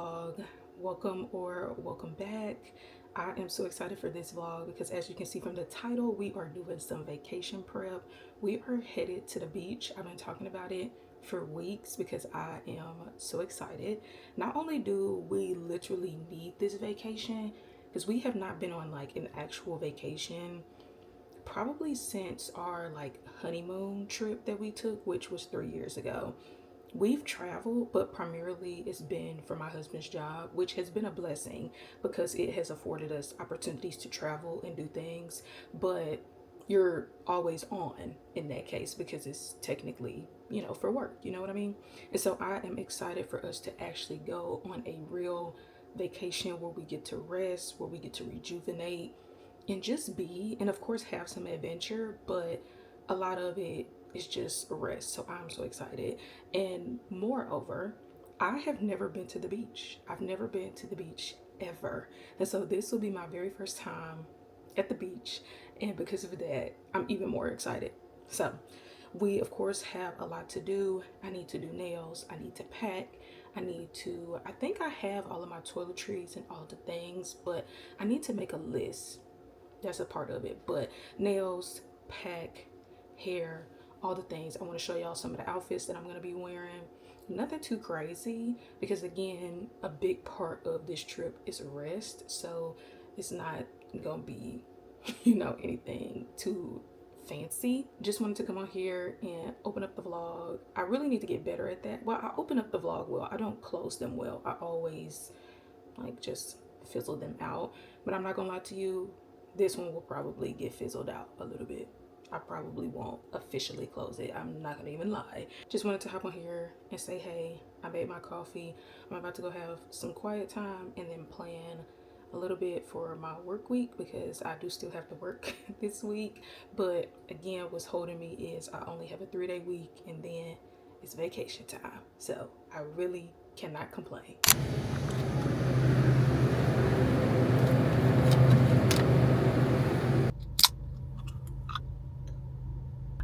vlog. Welcome or welcome back. I am so excited for this vlog because as you can see from the title, we are doing some vacation prep. We are headed to the beach. I've been talking about it for weeks because I am so excited. Not only do we literally need this vacation, because we have not been on like an actual vacation probably since our like honeymoon trip that we took, which was 3 years ago. We've traveled, but primarily it's been for my husband's job, which has been a blessing because it has afforded us opportunities to travel and do things. But you're always on in that case because it's technically, for work, you know what I mean? And so I am excited for us to actually go on a real vacation where we get to rest, where we get to rejuvenate and just be, and of course have some adventure, but a lot of it is just rest. So I'm so excited. And moreover, I have never been to the beach. I've never been to the beach ever. And so this will be my very first time at the beach. And because of that, I'm even more excited. So we of course have a lot to do. I need to do nails. I need to pack. I think I have all of my toiletries and all the things, but I need to make a list. That's a part of it. But nails, pack, hair, all the things. I want to show y'all some of the outfits that I'm going to be wearing. Nothing too crazy because again, a big part of this trip is rest. So it's not going to be, anything too fancy. Just wanted to come on here and open up the vlog. I really need to get better at that. Well, I open up the vlog well. I don't close them well. I always just fizzle them out. But I'm not going to lie to you. This one will probably get fizzled out a little bit. I probably won't officially close it. I'm not gonna even lie. Just wanted to hop on here and say, hey, I made my coffee. I'm about to go have some quiet time and then plan a little bit for my work week because I do still have to work this week. But again, what's holding me is I only have a 3-day week and then it's vacation time. So I really cannot complain.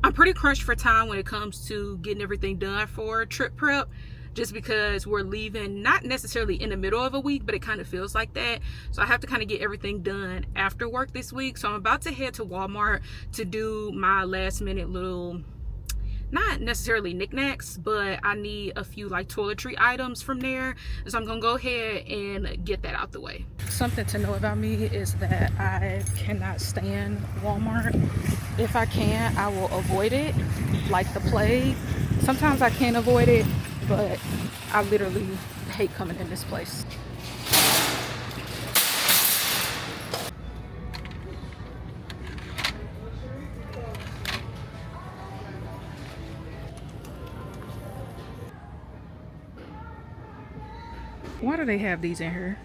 I'm pretty crushed for time when it comes to getting everything done for trip prep, just because we're leaving not necessarily in the middle of a week, but it kind of feels like that. So I have to kind of get everything done after work this week. So I'm about to head to Walmart to do my last minute little, not necessarily knickknacks, but I need a few like toiletry items from there. So I'm gonna go ahead and get that out the way. Something to know about me is that I cannot stand Walmart. If I can, I will avoid it like the plague. Sometimes I can't avoid it, but I literally hate coming in this place. Why do they have these in here?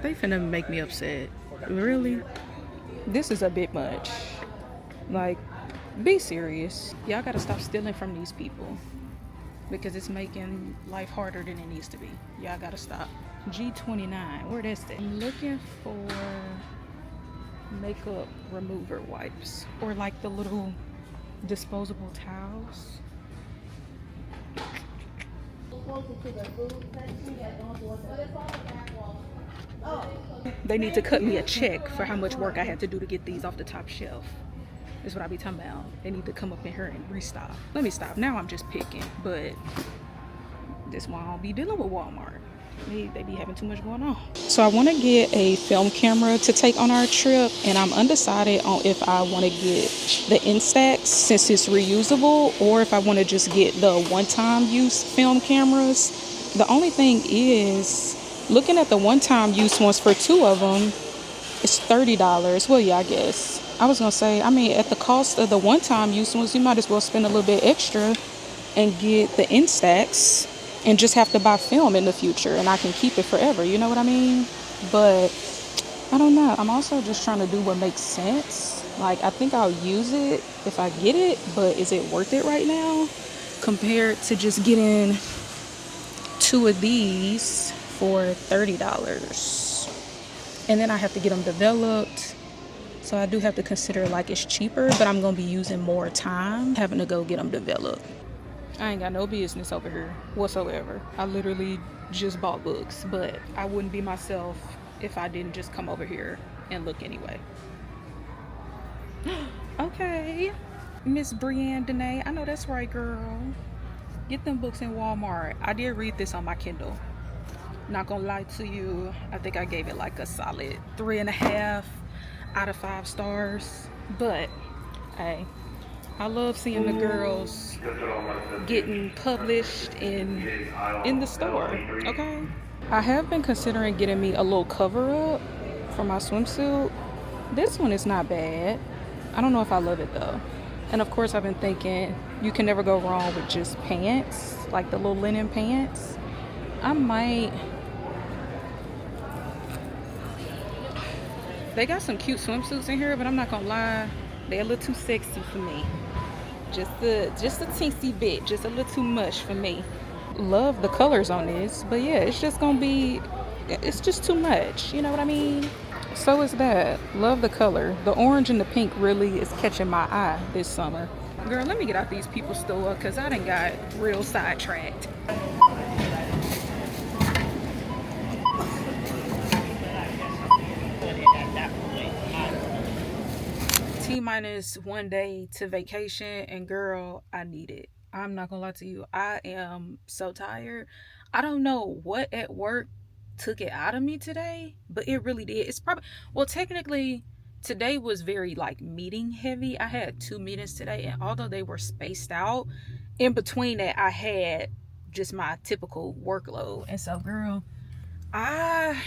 They finna make me upset. Really? This is a bit much. Like, be serious. Y'all gotta stop stealing from these people because it's making life harder than it needs to be. Y'all gotta stop. G29, where is that? I'm looking for makeup remover wipes or like the little disposable towels. They need to cut me a check for how much work I had to do to get these off the top shelf. Is what I be talking about. They need to come up in here and restock. Let me stop. Now I'm just picking, but this one I don't be dealing with Walmart. They be having too much going on. So I want to get a film camera to take on our trip, and I'm undecided on if I want to get the Instax since it's reusable, or if I want to just get the one-time use film cameras. The only thing is, looking at the one-time use ones for 2 of them, it's $30. Well, yeah, I guess. I was gonna say, at the cost of the one-time use ones, you might as well spend a little bit extra and get the Instax and just have to buy film in the future and I can keep it forever, you know what I mean? But I don't know. I'm also just trying to do what makes sense. Like, I think I'll use it if I get it, but is it worth it right now compared to just getting 2 of these for $30? And then I have to get them developed. So I do have to consider like it's cheaper, but I'm going to be using more time having to go get them developed. I ain't got no business over here whatsoever. I literally just bought books, but I wouldn't be myself if I didn't just come over here and look anyway. Okay, Miss Brienne Danae, I know that's right, girl. Get them books in Walmart. I did read this on my Kindle. Not gonna lie to you, I think I gave it like a solid 3.5 out of 5 stars. But hey, I love seeing the girls getting published in the store. Okay, I have been considering getting me a little cover up for my swimsuit. This one is not bad. I don't know if I love it though. And of course, I've been thinking you can never go wrong with just pants, like the little linen pants. I might. They got some cute swimsuits in here, but I'm not gonna lie, they're a little too sexy for me. Just a teensy bit, just a little too much for me. Love the colors on this, but yeah, it's just gonna be, it's just too much. You know what I mean? So is that. Love the color. The orange and the pink really is catching my eye this summer. Girl, let me get out these people's store because I done got real sidetracked. T-minus 1 day to vacation, and girl, I need it. I'm not gonna lie to you. I am so tired. I don't know what at work took it out of me today, but it really did. It's probably, well, technically today was very like meeting heavy. I had 2 meetings today, and although they were spaced out, in between that I had just my typical workload. And so girl, I'm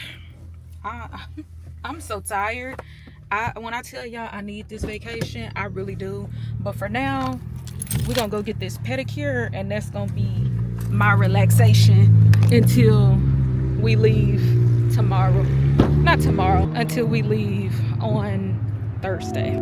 so tired. When I tell y'all I need this vacation, I really do. But for now, we're gonna go get this pedicure, and that's gonna be my relaxation until we leave tomorrow. Not tomorrow, until we leave on Thursday.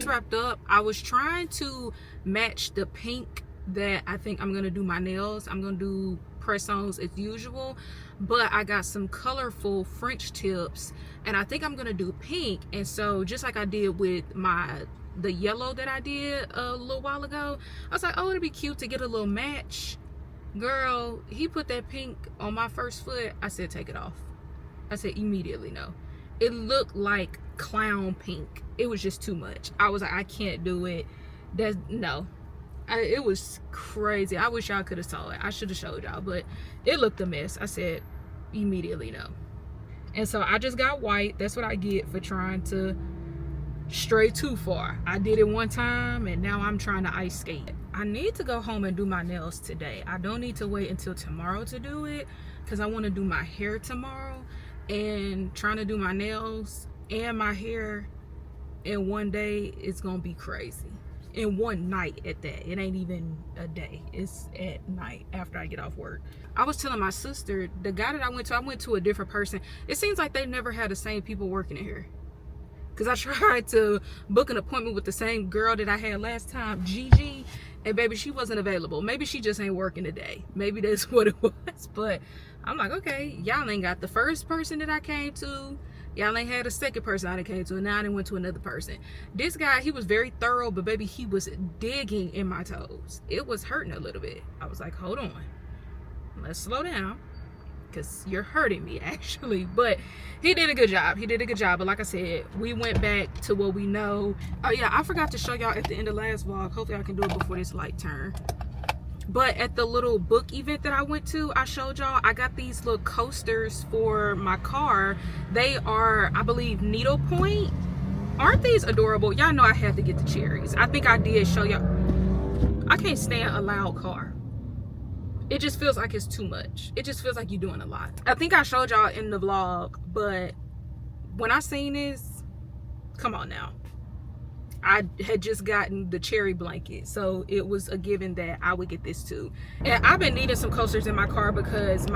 Wrapped up. I was trying to match the pink that I think I'm gonna do my nails. I'm gonna do press-ons as usual, but I got some colorful French tips, and I think I'm gonna do pink. And so just like I did with the yellow that I did a little while ago, I was like, oh, it'd be cute to get a little match. Girl, he put that pink on my first foot. I said, take it off. I said immediately no. It looked like clown pink. It was just too much. I was like, I can't do it. That's no. It was crazy. I wish y'all could have saw it. I should have showed y'all, but it looked a mess. I said immediately no. And so I just got white. That's what I get for trying to stray too far. I did it one time, and now I'm trying to ice skate. I need to go home and do my nails today. I don't need to wait until tomorrow to do it, because I want to do my hair tomorrow. And trying to do my nails and my hair in one day is gonna be crazy. In one night at that. It ain't even a day. It's at night after I get off work. I was telling my sister, the guy that I went to a different person. It seems like they never had the same people working in here. Because I tried to book an appointment with the same girl that I had last time, Gigi, and baby, she wasn't available. Maybe she just ain't working today. Maybe that's what it was. But I'm like, okay, y'all ain't got the first person that I came to. Y'all ain't had a second person I came to, and now I went to another person. This guy, he was very thorough, but baby, he was digging in my toes. It was hurting a little bit. I was like, hold on. Let's slow down, because you're hurting me, actually. But he did a good job. He did a good job. But like I said, we went back to what we know. Oh, yeah, I forgot to show y'all at the end of last vlog. Hopefully I can do it before this light turn. But at the little book event that I went to, I showed y'all, I got these little coasters for my car. They are, I believe, needlepoint. Aren't these adorable? Y'all know I had to get the cherries. I think I did show y'all. I can't stand a loud car. It just feels like it's too much. It just feels like you're doing a lot. I think I showed y'all in the vlog, but when I seen this, come on now. I had just gotten the cherry blanket, so it was a given that I would get this too. And I've been needing some coasters in my car because the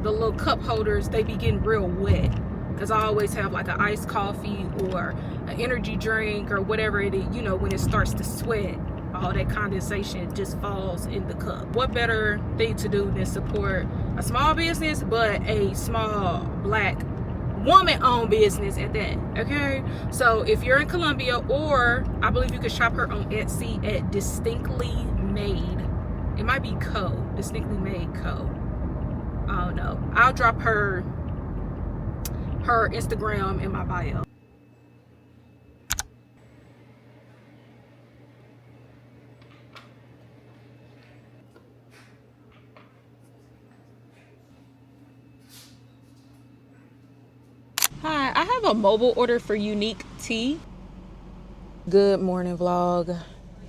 little cup holders, they be getting real wet. because I always have like an iced coffee or an energy drink or whatever it is. You know, when it starts to sweat, all that condensation just falls in the cup. What better thing to do than support a small business, but a small Black woman-owned business at that? Okay, so if you're in Columbia, or I believe you can shop her on Etsy at Distinctly Made. It might be Distinctly Made Co. I don't know. I'll drop her Instagram in my bio. Hi, I have a mobile order for Unique Tea. Good morning vlog.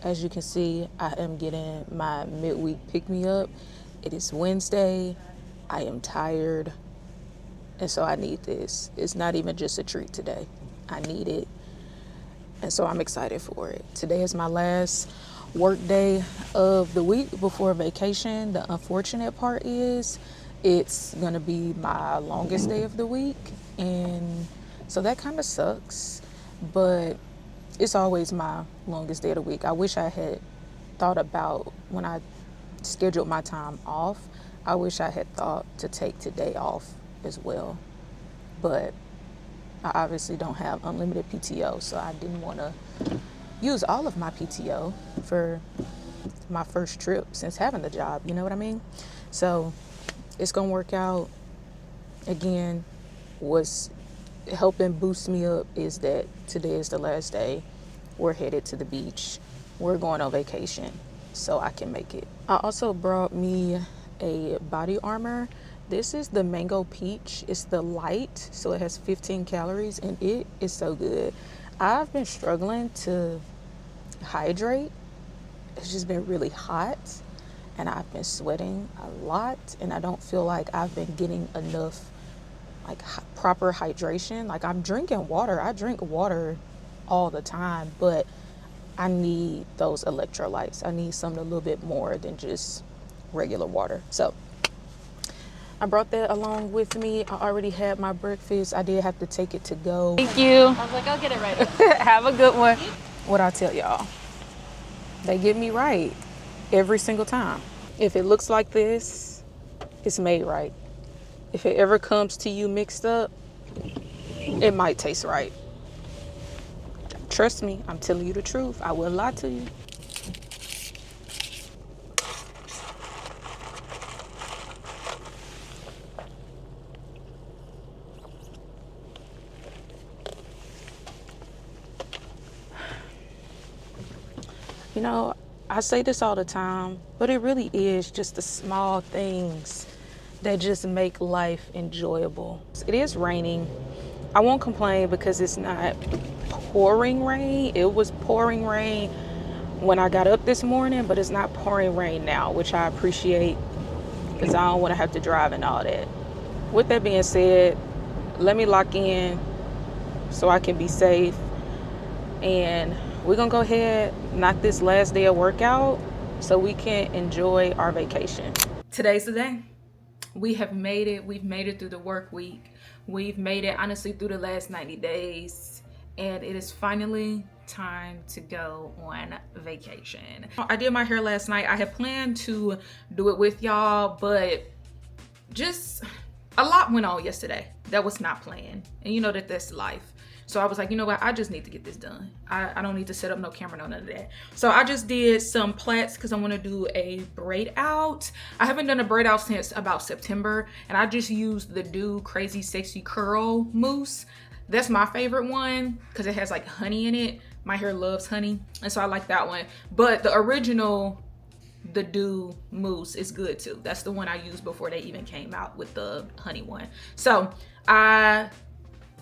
As you can see, I am getting my midweek pick-me-up. It is Wednesday. I am tired, and so I need this. It's not even just a treat today. I need it, and so I'm excited for it. Today is my last work day of the week before vacation. The unfortunate part is it's gonna be my longest day of the week, and so that kind of sucks, but it's always my longest day of the week. I wish I had thought about, when I scheduled my time off, I wish I had thought to take today off as well, but I obviously don't have unlimited PTO, so I didn't want to use all of my PTO for my first trip since having the job, you know what I mean? So it's gonna work out. Again, what's helping boost me up is that today is the last day. We're headed to the beach. We're going on vacation, so I can make it. I also brought me a body armor. This is the mango peach. It's the light, so it has 15 calories, and it is so good. I've been struggling to hydrate. It's just been really hot, and I've been sweating a lot, and I don't feel like I've been getting enough like proper hydration. Like, I'm drinking water. I drink water all the time, but I need those electrolytes. I need something a little bit more than just regular water. So I brought that along with me. I already had my breakfast. I did have to take it to go. Thank you. I was like, I'll get it right away. Have a good one. What I tell y'all, they get me right every single time. If it looks like this, it's made right. If it ever comes to you mixed up, it might taste right. Trust me, I'm telling you the truth. I wouldn't lie to you. You know, I say this all the time, but it really is just the small things that just make life enjoyable. It is raining. I won't complain because it's not pouring rain. It was pouring rain when I got up this morning, but it's not pouring rain now, which I appreciate because I don't want to have to drive and all that. With that being said, let me lock in so I can be safe, and we're gonna go ahead, knock this last day of workout so we can enjoy our vacation. Today's the day. We have made it. We've made it through the work week. We've made it, honestly, through the last 90 days. And it is finally time to go on vacation. I did my hair last night. I had planned to do it with y'all, but just a lot went on yesterday that was not planned. And you know that that's life. So I was like, you know what? I just need to get this done. I don't need to set up no camera, no none of that. So I just did some plaits because I want to do a braid out. I haven't done a braid out since about September, and I just used the Do Crazy Sexy Curl mousse. That's my favorite one because it has like honey in it. My hair loves honey, and so I like that one. But the original, the Do mousse, is good too. That's the one I used before they even came out with the honey one. So I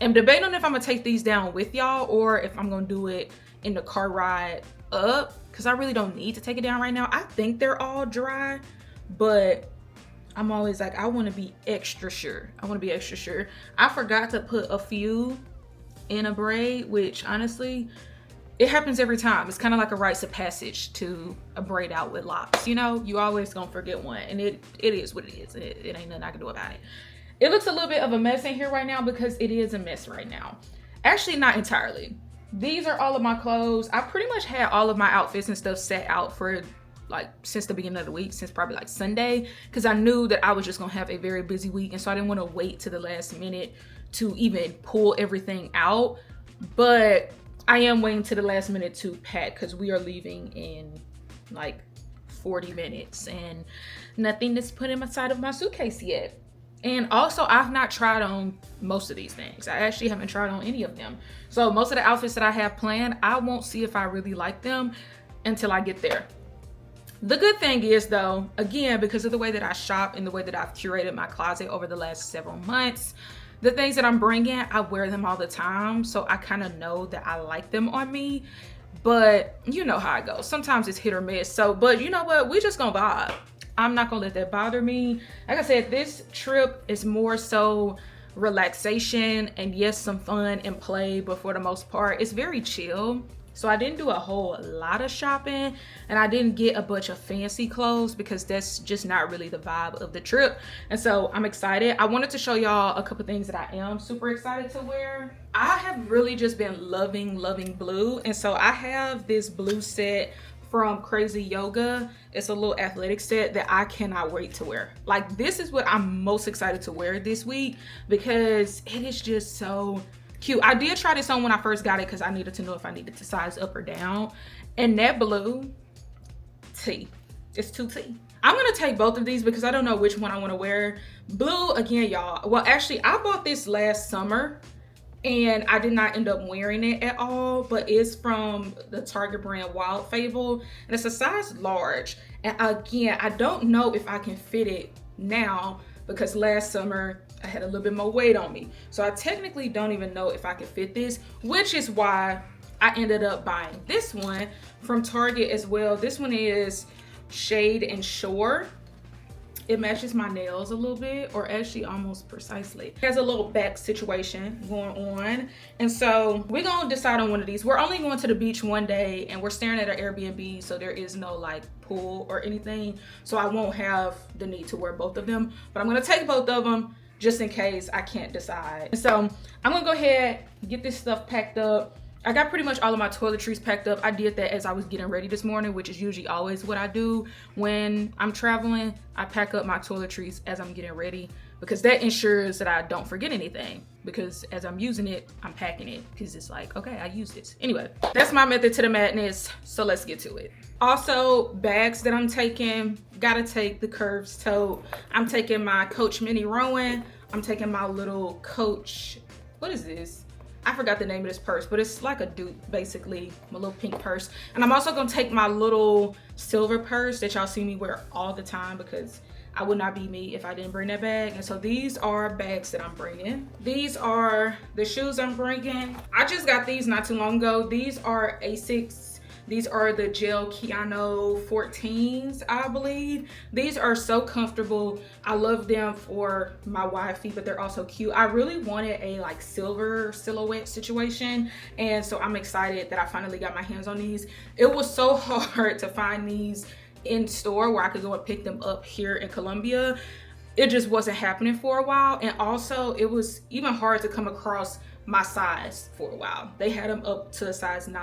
am debating on if I'm gonna take these down with y'all or if I'm gonna do it in the car ride up, because I really don't need to take it down right now. I think they're all dry, but I'm always like, I want to be extra sure. I forgot to put a few in a braid, which honestly, it happens every time. It's kind of like a rites of passage to a braid out with locks. You know, you always gonna forget one, and it is what it is. It ain't nothing I can do about it. It looks a little bit of a mess in here right now because it is a mess right now. Actually, not entirely. These are all of my clothes. I pretty much had all of my outfits and stuff set out for like since the beginning of the week, since probably like Sunday, because I knew that I was just gonna have a very busy week, and so I didn't want to wait to the last minute to even pull everything out. But I am waiting to the last minute to pack because we are leaving in like 40 minutes and nothing is put inside of my suitcase yet. And also, I've not tried on most of these things. I actually haven't tried on any of them. So most of the outfits that I have planned, I won't see if I really like them until I get there. The good thing is though, again, because of the way that I shop and the way that I've curated my closet over the last several months, the things that I'm bringing, I wear them all the time. So I kind of know that I like them on me, but you know how it goes. Sometimes it's hit or miss. So, but you know what? We just gonna vibe. I'm not gonna let that bother me. Like I said, this trip is more so relaxation and yes, some fun and play, but for the most part, it's very chill. So I didn't do a whole lot of shopping and I didn't get a bunch of fancy clothes because that's just not really the vibe of the trip. And so I'm excited. I wanted to show y'all a couple things that I am super excited to wear. I have really just been loving blue. And so I have this blue set from Crazy Yoga. It's a little athletic set that I cannot wait to wear. Like, this is what I'm most excited to wear this week because it is just so cute. I did try this on when I first got it because I needed to know if I needed to size up or down. And that blue, T. It's 2T. I'm gonna take both of these because I don't know which one I want to wear. Blue, again, y'all. Well, actually, I bought this last summer and I did not end up wearing it at all, but it's from the Target brand Wild Fable, and it's a size large. And again, I don't know if I can fit it now because last summer I had a little bit more weight on me. So I technically don't even know if I can fit this, which is why I ended up buying this one from Target as well. This one is Shade and Shore. It matches my nails a little bit, or actually almost precisely. It has a little back situation going on. And so we're gonna decide on one of these. We're only going to the beach one day and we're staring at an Airbnb, so there is no like pool or anything. So I won't have the need to wear both of them, but I'm gonna take both of them just in case I can't decide. And so I'm gonna go ahead, get this stuff packed up. I got pretty much all of my toiletries packed up. I did that as I was getting ready this morning, which is usually always what I do when I'm traveling. I pack up my toiletries as I'm getting ready because that ensures that I don't forget anything, because as I'm using it, I'm packing it because it's like, okay, I use this. Anyway, that's my method to the madness. So let's get to it. Also, bags that I'm taking, gotta take the Curves tote. I'm taking my Coach Mini Rowan. I'm taking my little Coach, what is this? I forgot the name of this purse, but it's like a dupe, basically, my little pink purse. And I'm also gonna take my little silver purse that y'all see me wear all the time because I would not be me if I didn't bring that bag. And so these are bags that I'm bringing. These are the shoes I'm bringing. I just got these not too long ago. These are Asics. These are the Gel Keanu 14s, I believe. These are so comfortable. I love them for my wide feet, but they're also cute. I really wanted a like silver silhouette situation, and so I'm excited that I finally got my hands on these. It was so hard to find these in store where I could go and pick them up here in Columbia. It just wasn't happening for a while, and also it was even hard to come across my size for a while. They had them up to a size 9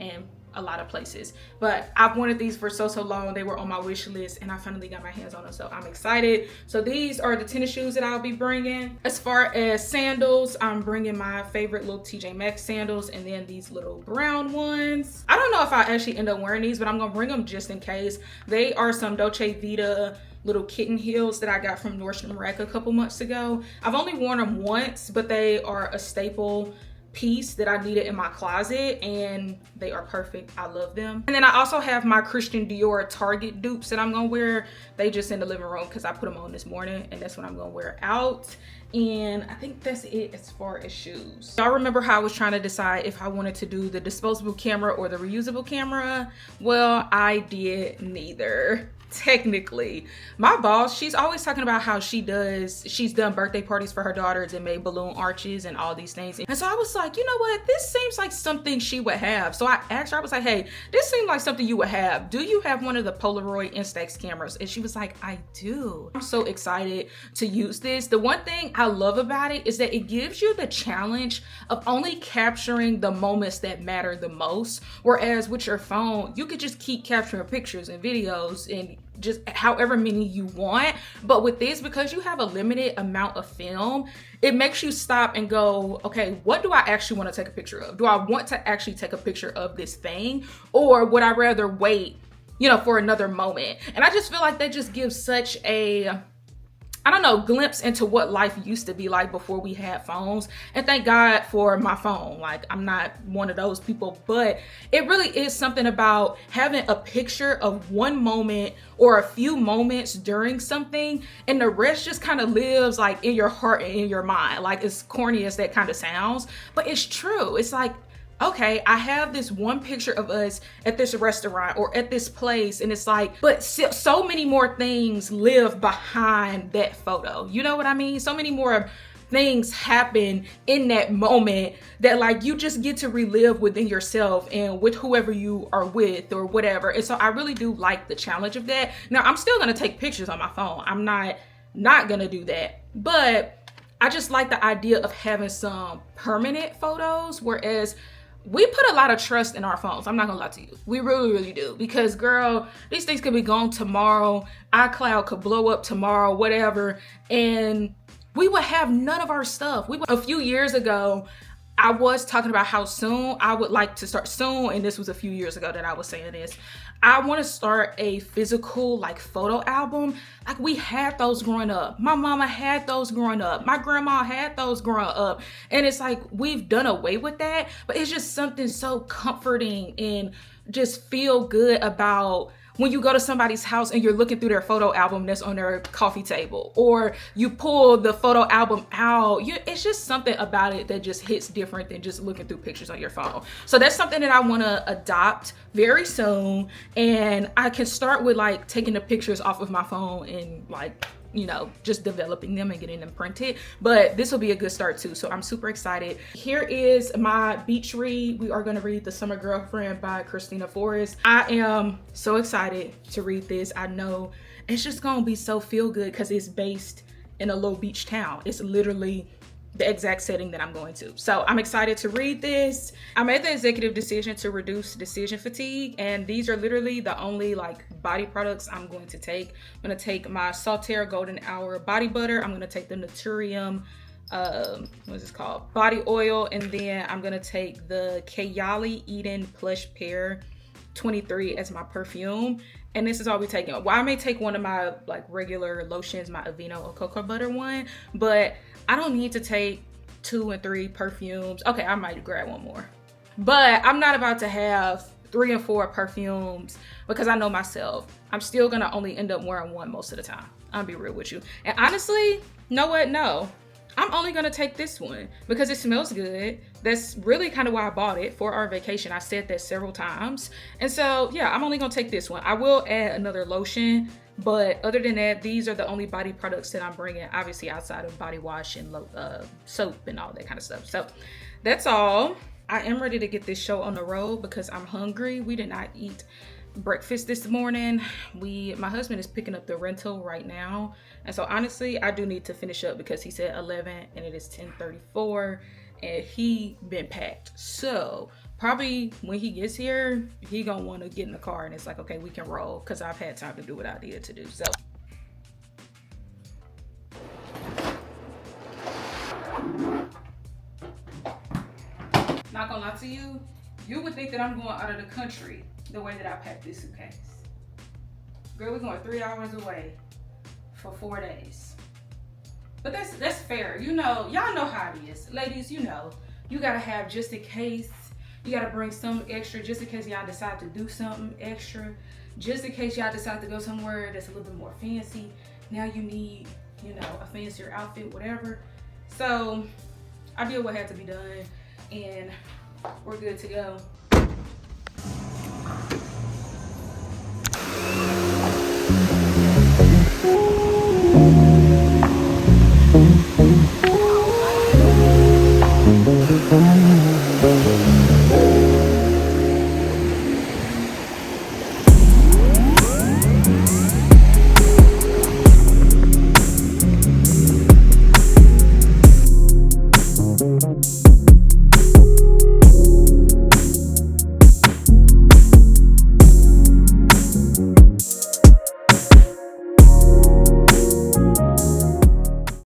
and a lot of places, but I've wanted these for so long. They were on my wish list and I finally got my hands on them, so I'm excited. So these are the tennis shoes that I'll be bringing. As far as sandals, I'm bringing my favorite little TJ Maxx sandals and then these little brown ones. I don't know if I actually end up wearing these, but I'm gonna bring them just in case. They are some Dolce Vita little kitten heels that I got from Nordstrom Rack a couple months ago. I've only worn them once, but they are a staple piece that I needed in my closet and they are perfect. I love them. And then I also have my Christian Dior Target dupes that I'm gonna wear. They just in the living room because I put them on this morning and that's what I'm gonna wear out. And I think that's it as far as shoes. Y'all remember how I was trying to decide if I wanted to do the disposable camera or the reusable camera? Well, I did neither. Technically, my boss, she's always talking about how she's done birthday parties for her daughters and made balloon arches and all these things. And so I was like, you know what, this seems like something she would have. So I asked her, I was like, hey, this seems like something you would have. Do you have one of the Polaroid Instax cameras? And she was like, I do. I'm so excited to use this. The one thing I love about it is that it gives you the challenge of only capturing the moments that matter the most, whereas with your phone you could just keep capturing pictures and videos and just however many you want. But with this, because you have a limited amount of film, it makes you stop and go, okay, what do I actually want to take a picture of? Do I want to actually take a picture of this thing, or would I rather wait, you know, for another moment? And I just feel like that just gives such a, I don't know, glimpse into what life used to be like before we had phones. And thank God for my phone. Like, I'm not one of those people, but it really is something about having a picture of one moment or a few moments during something, and the rest just kind of lives like in your heart and in your mind. Like, as corny as that kind of sounds, but it's true. It's like, okay, I have this one picture of us at this restaurant or at this place, and it's like, but so many more things live behind that photo. You know what I mean? So many more things happen in that moment that like you just get to relive within yourself and with whoever you are with or whatever. And so I really do like the challenge of that. Now, I'm still gonna take pictures on my phone. I'm not gonna do that, but I just like the idea of having some permanent photos, whereas we put a lot of trust in our phones. I'm not gonna lie to you. We really, really do. Because girl, these things could be gone tomorrow. iCloud could blow up tomorrow, whatever. And we would have none of our stuff. A few years ago, I was talking about how soon I would like to start soon. And this was a few years ago that I was saying this. I want to start a physical like photo album. Like, we had those growing up. My mama had those growing up. My grandma had those growing up. And it's like, we've done away with that, but it's just something so comforting and just feel good about when you go to somebody's house and you're looking through their photo album that's on their coffee table, or you pull the photo album out. It's just something about it that just hits different than just looking through pictures on your phone. So that's something that I want to adopt very soon. And I can start with like taking the pictures off of my phone and like, you know, just developing them and getting them printed. But this will be a good start too. So I'm super excited. Here is my beach read. We are going to read The Summer Girlfriend by Christina Forrest. I am so excited to read this. I know it's just going to be so feel good because it's based in a little beach town. It's literally the exact setting that I'm going to. So I'm excited to read this. I made the executive decision to reduce decision fatigue, and these are literally the only like body products I'm going to take. I'm going to take my Saltaire Golden Hour body butter. I'm going to take the Naturium what is this called, body oil, and then I'm going to take the Kayali Eden Plush Pear 23 as my perfume. And this is all we taking. Well, I may take one of my like regular lotions, my Aveeno or cocoa butter one, but I don't need to take 2 and 3 perfumes. Okay, I might grab one more, but I'm not about to have 3 and 4 perfumes because I know myself. I'm still gonna only end up wearing one most of the time. I'll be real with you. And honestly, you know what? No, I'm only gonna take this one because it smells good. That's really kind of why I bought it for our vacation. I said that several times. And so yeah, I'm only gonna take this one. I will add another lotion, but other than that, these are the only body products that I'm bringing, obviously outside of body wash and soap and all that kind of stuff. So that's all. I am ready to get this show on the road because I'm hungry. We did not eat breakfast this morning. My husband is picking up the rental right now, and so honestly I do need to finish up because he said 11 and it is 10:34 and he been packed. So probably when he gets here, he gonna want to get in the car and it's like, okay, we can roll because I've had time to do what I needed to do. So not gonna lie to you, you would think that I'm going out of the country the way that I packed this suitcase. Girl, we're going 3 hours away for 4 days. But that's fair. You know, y'all know how it is. Ladies, you know, you gotta have just in case. You gotta bring some extra just in case y'all decide to do something extra. Just in case y'all decide to go somewhere that's a little bit more fancy. Now you need, you know, a fancier outfit, whatever. So I did what had to be done, and we're good to go.